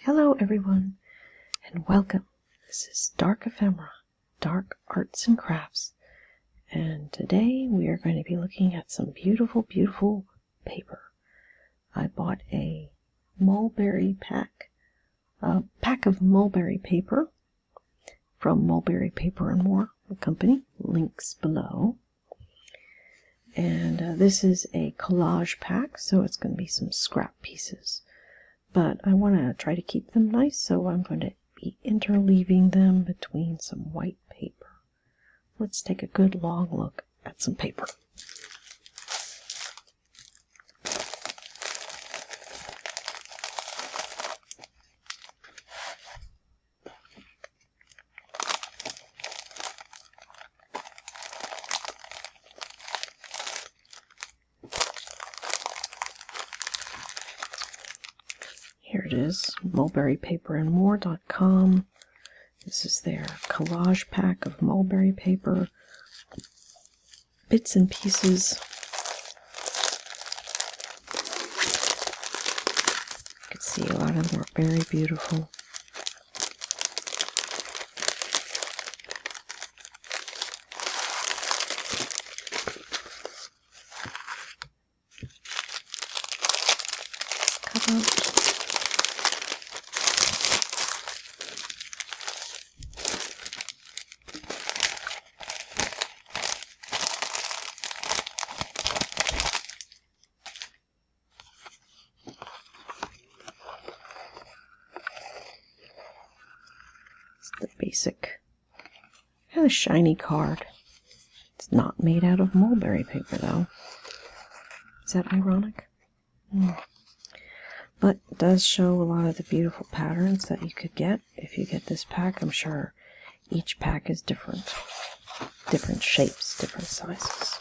Hello everyone, and welcome. This is Dark Ephemera, Dark Arts and Crafts, and today we are going to be looking at some beautiful, beautiful paper. I bought a pack of mulberry paper from Mulberry Paper and More, the company, links below. And this is a collage pack, so it's going to be some scrap pieces. But I want to try to keep them nice, so I'm going to be interleaving them between some white paper. Let's take a good long look at some paper. Here it is, mulberrypaperandmore.com. This is their collage pack of mulberry paper, bits and pieces. You can see a lot of them are very beautiful. Cutout. The basic kind of shiny card. It's not made out of mulberry paper though. Is that ironic? But it does show a lot of the beautiful patterns that you could get if you get this pack. I'm sure each pack is different shapes, different sizes.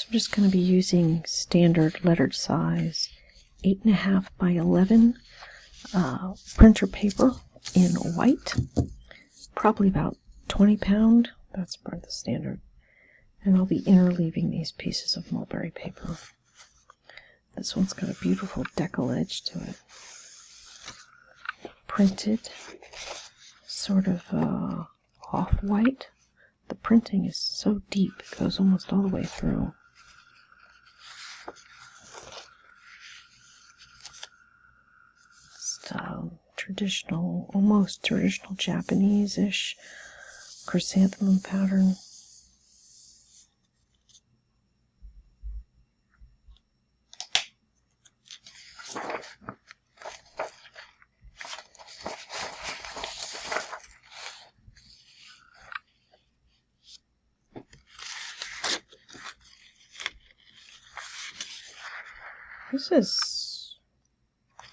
I'm just going to be using standard lettered size 8.5 by 11 printer paper in white, probably about 20 pound. That's part of the standard. And I'll be interleaving these pieces of mulberry paper. This one's got a beautiful decal edge to it. Printed, sort of off-white. The printing is so deep, it goes almost all the way through. Traditional, almost traditional Japanese-ish chrysanthemum pattern. This is,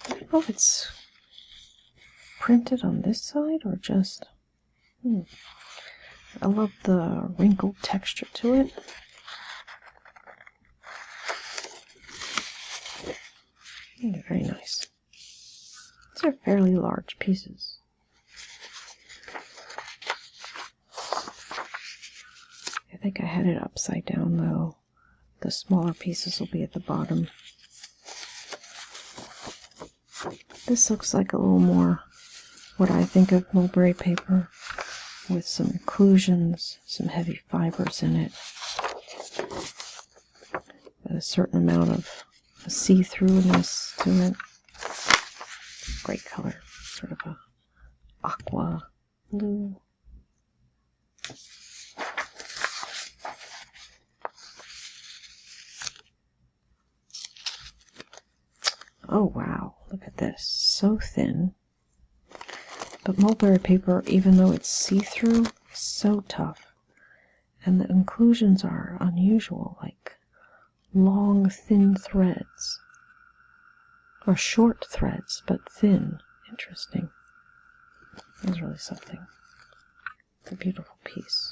I don't know if it's printed on this side or just, I love the wrinkled texture to it. Very nice. These are fairly large pieces. I think I had it upside down though. The smaller pieces will be at the bottom. This looks like a little more what I think of mulberry paper, with some inclusions, some heavy fibers in it, a certain amount of see-throughness to it. Great color, sort of a aqua blue. Oh wow, look at this, so thin. But mulberry paper, even though it's see-through, is so tough. And the inclusions are unusual, like long, thin threads. Or short threads, but thin. Interesting. It's really something. It's a beautiful piece.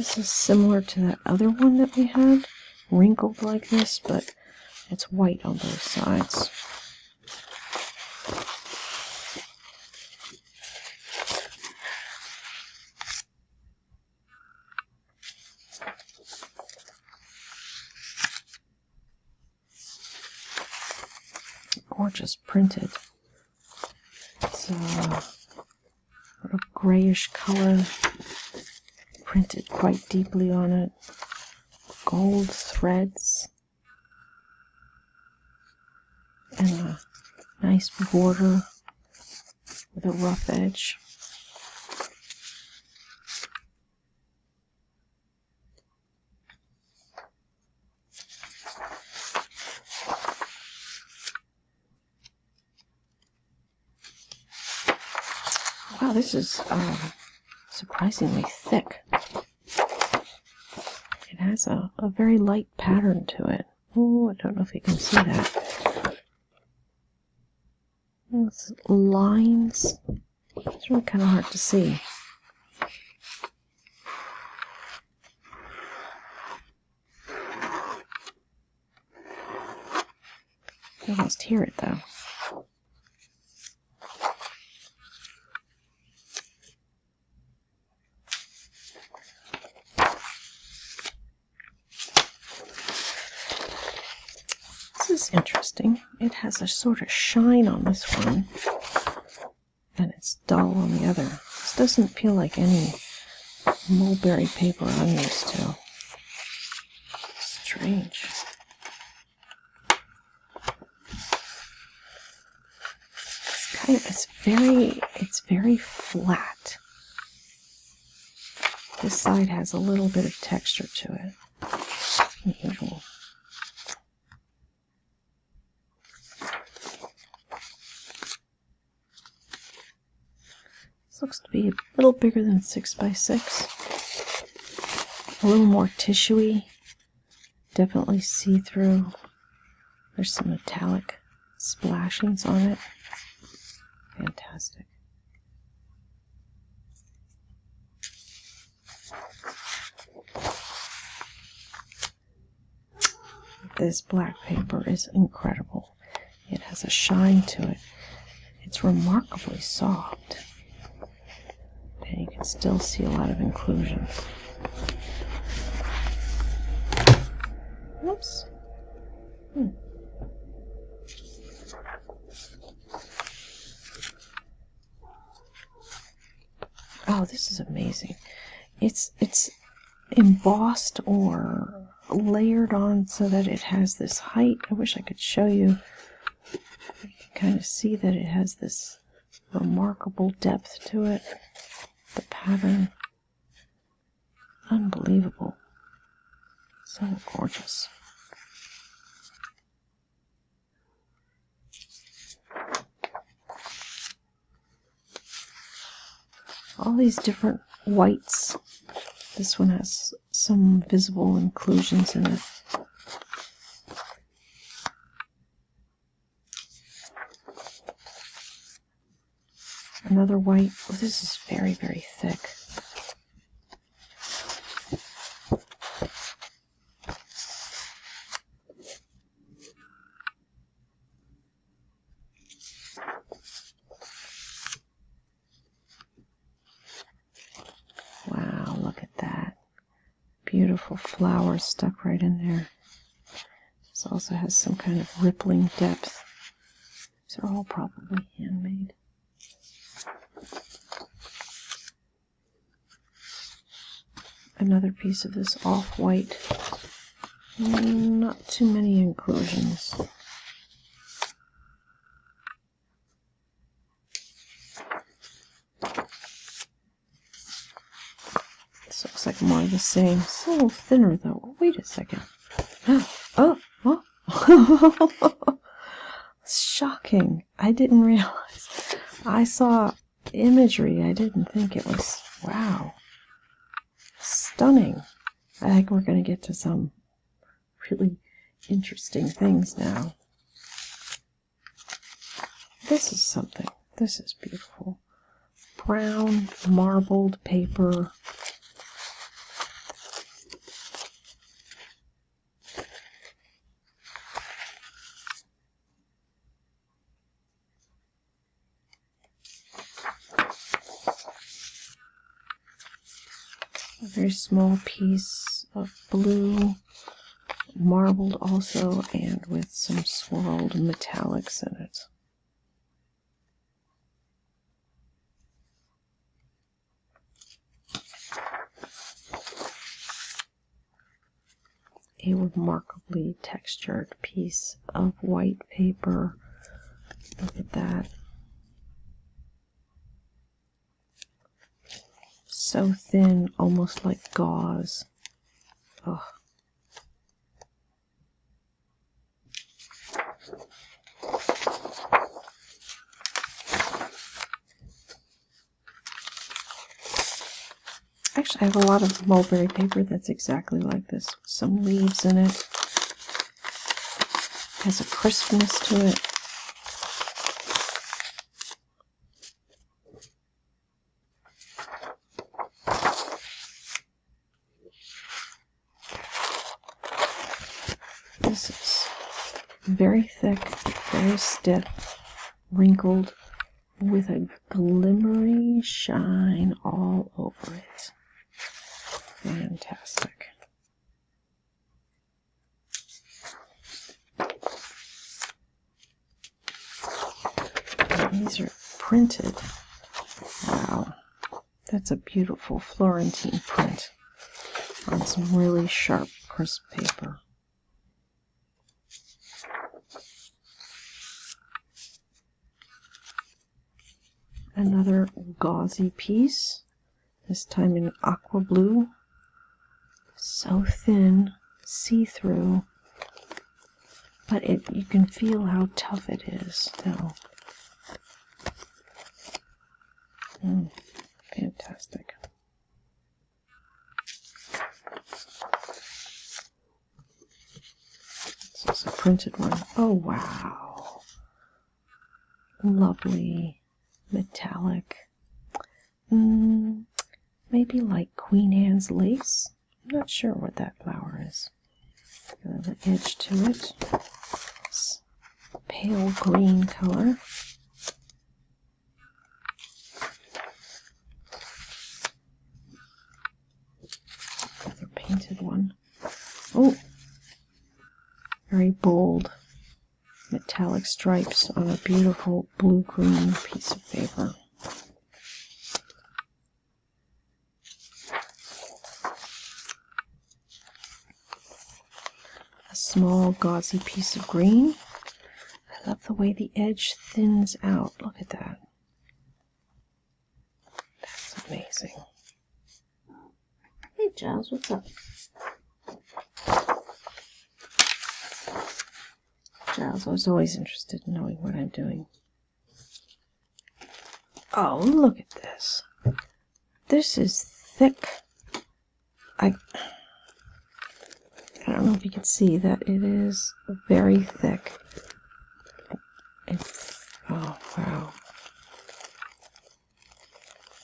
This is similar to that other one that we had, wrinkled like this, but it's white on both sides. Gorgeous printed. It's a grayish color, printed quite deeply on it. Gold threads and a nice border with a rough edge. Wow, this is surprisingly thick. It has a very light pattern to it. Oh, I don't know if you can see that. It's lines. It's really kind of hard to see. You almost hear it though. This is interesting. It has a sort of shine on this one, and it's dull on the other. This doesn't feel like any mulberry paper I'm used to. Strange. It's very flat. This side has a little bit of texture to it. Unusual. This looks to be a little bigger than 6 by 6. A little more tissuey. Definitely see-through. There's some metallic splashings on it. Fantastic. This black paper is incredible. It has a shine to it. It's remarkably soft. And you can still see a lot of inclusion. Whoops. Oh, this is amazing. It's embossed or layered on so that it has this height. I wish I could show you. You can kind of see that it has this remarkable depth to it. The pattern. Unbelievable. So gorgeous. All these different whites. This one has some visible inclusions in it. Another white. Oh, this is very, very thick. Wow, look at that. Beautiful flowers stuck right in there. This also has some kind of rippling depth. These are all probably handmade. Another piece of this off-white. Not too many inclusions. This looks like more of the same. It's a little thinner though. Wait a second. Oh. Shocking. I didn't realize. I saw imagery. I didn't think it was. Wow. Stunning. I think we're going to get to some really interesting things now. This is something. This is beautiful. Brown marbled paper. very small piece of blue, marbled also, and with some swirled metallics in it. A remarkably textured piece of white paper. Look at that. So thin, almost like gauze. Oh. Actually, I have a lot of mulberry paper that's exactly like this, with some leaves in it. Has a crispness to it. This is very thick, very stiff, wrinkled, with a glimmery shine all over it. Fantastic. And these are printed. Wow. That's a beautiful Florentine print on some really sharp, crisp paper. Another gauzy piece, this time in aqua blue. So thin, see-through, but you can feel how tough it is still. Fantastic. This is a printed one. Oh, wow. Lovely. Metallic. Maybe like Queen Anne's lace. I'm not sure what that flower is. Got an edge to it. It's pale green color. Another painted one. Oh, very bold metallic stripes on a beautiful blue-green piece of paper. A small gauzy piece of green. I love the way the edge thins out. Look at that. That's amazing. Hey Giles, what's up? Giles, I was always interested in knowing what I'm doing. Oh, look at this. This is thick. I don't know if you can see that it is very thick. Oh, wow.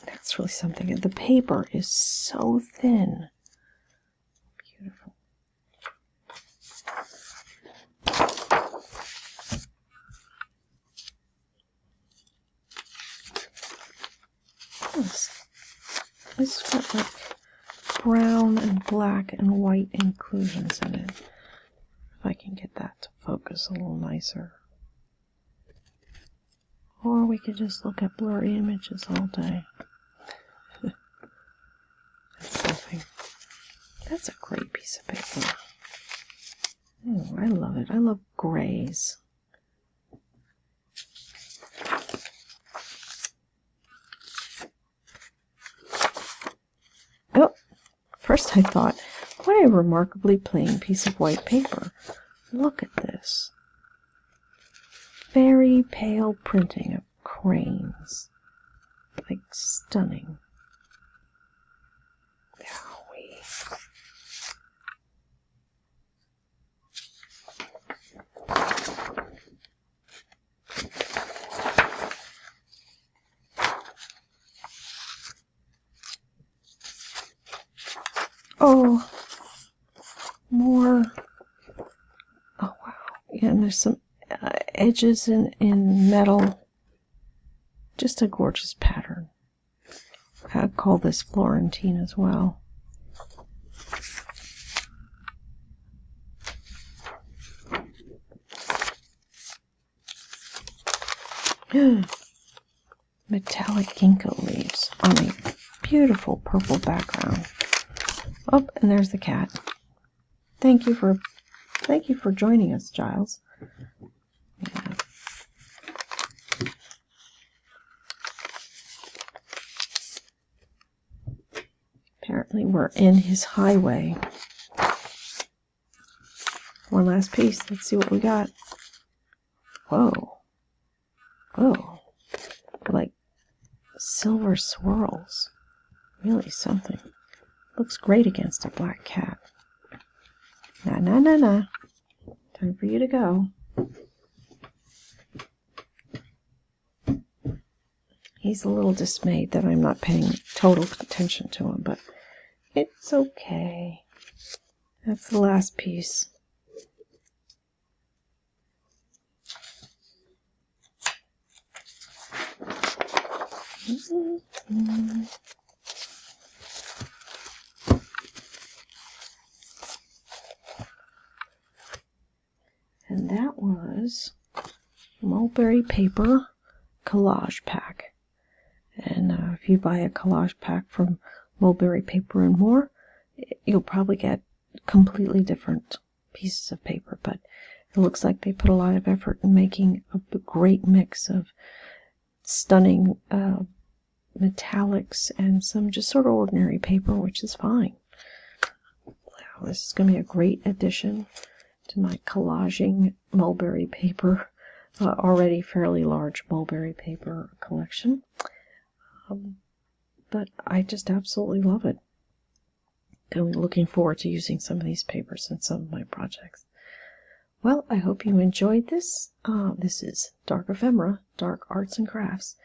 That's really something. The paper is so thin. Beautiful. It's got like brown and black and white inclusions in it. If I can get that to focus a little nicer. Or we could just look at blurry images all day. That's something. That's a great piece of paper. Oh, I love it. I love grays. Oh, first I thought, what a remarkably plain piece of white paper. Look at this. Very pale printing of cranes. Like stunning. Oh, more. Oh, wow. Yeah, and there's some edges in metal. Just a gorgeous pattern. I'd call this Florentine as well. Metallic ginkgo leaves on a beautiful purple background. Oh, and there's the cat. Thank you for joining us, Giles. Yeah. Apparently we're in his highway. One last piece. Let's see what we got. Whoa. Whoa. Like silver swirls. Really something. Looks great against a black cat. Nah, nah, nah, nah. Time for you to go. He's a little dismayed that I'm not paying total attention to him, but it's okay. That's the last piece. And that was Mulberry Paper collage pack. And if you buy a collage pack from Mulberry Paper and More, you'll probably get completely different pieces of paper, but it looks like they put a lot of effort in making a great mix of stunning metallics and some just sort of ordinary paper, which is fine. Wow, this is going to be a great addition to my collaging mulberry paper, already fairly large mulberry paper collection. But I just absolutely love it. I'm looking forward to using some of these papers in some of my projects. Well, I hope you enjoyed this. This is Dark Ephemera, Dark Arts and Crafts,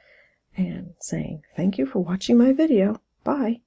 and saying thank you for watching my video. Bye.